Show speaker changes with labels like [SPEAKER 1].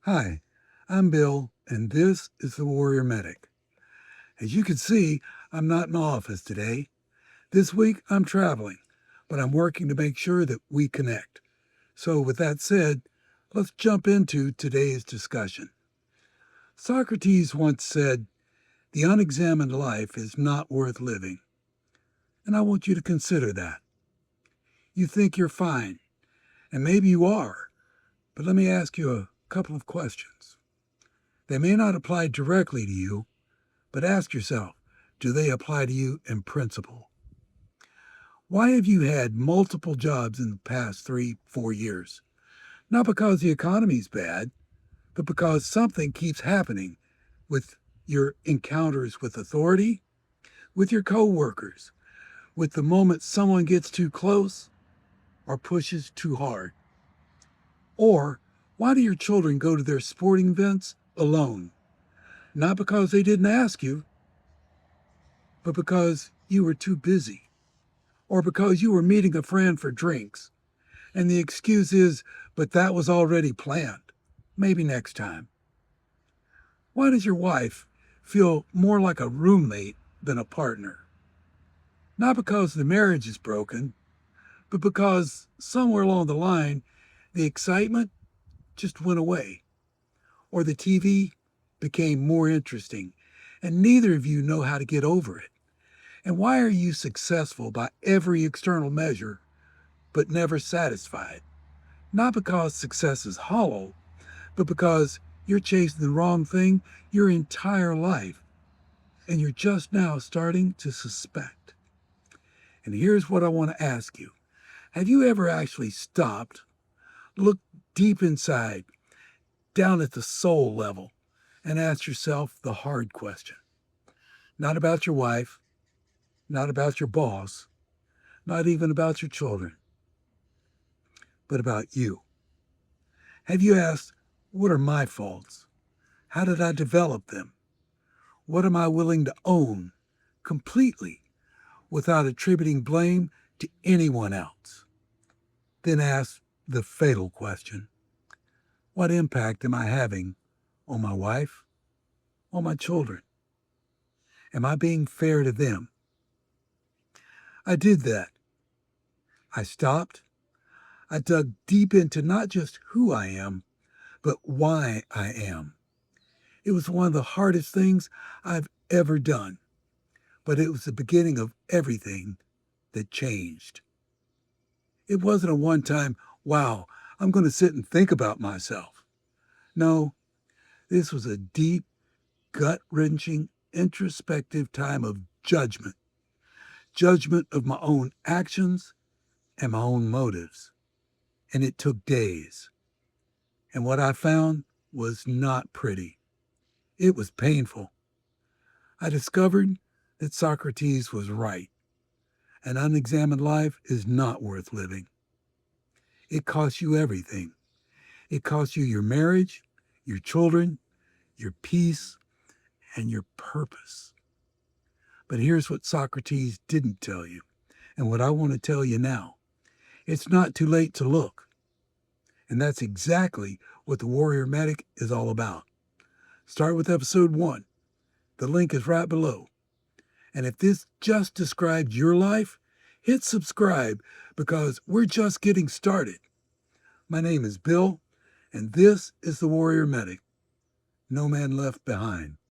[SPEAKER 1] Hi, I'm Bill, and this is the Warrior Medic. As you can see, I'm not in the office today. This week, I'm traveling, but I'm working to make sure that we connect. So, with that said, let's jump into today's discussion. Socrates once said, "The unexamined life is not worth living." And I want you to consider that. You think you're fine, and maybe you are, but let me ask you a couple of questions. They may not apply directly to you, but ask yourself, do they apply to you in principle? Why have you had multiple jobs in the past 3, 4 years? Not because the economy's bad, but because something keeps happening with your encounters with authority, with your coworkers, with the moment someone gets too close or pushes too hard. Or why do your children go to their sporting events alone? Not because they didn't ask you, but because you were too busy, or because you were meeting a friend for drinks, and the excuse is, but that was already planned. Maybe next time. Why does your wife feel more like a roommate than a partner? Not because the marriage is broken, but because somewhere along the line, the excitement just went away, or the TV became more interesting, and neither of you know how to get over it. And why are you successful by every external measure, but never satisfied? Not because success is hollow, but because you're chasing the wrong thing your entire life, and you're just now starting to suspect. And here's what I want to ask you. Have you ever actually stopped, looked deep inside, down at the soul level, and asked yourself the hard question? Not about your wife, not about your boss, not even about your children, but about you. Have you asked, what are my faults? How did I develop them? What am I willing to own completely without attributing blame to anyone else? Then ask the fatal question, what impact am I having on my wife, on my children? Am I being fair to them? I did that. I stopped. I dug deep into not just who I am, but why I am. It was one of the hardest things I've ever done, but it was the beginning of everything that changed. It wasn't a one time, wow, I'm going to sit and think about myself. No, this was a deep, gut wrenching, introspective time of judgment. Judgment of my own actions and my own motives. And it took days. And what I found was not pretty. It was painful. I discovered that Socrates was right. An unexamined life is not worth living. It costs you everything. It costs you your marriage, your children, your peace, and your purpose. But here's what Socrates didn't tell you, and what I want to tell you now. It's not too late to look. And that's exactly what the Warrior Medic is all about. Start with episode 1. The link is right below. And if this just described your life, hit subscribe because we're just getting started. My name is Bill, and this is the Warrior Medic. No man left behind.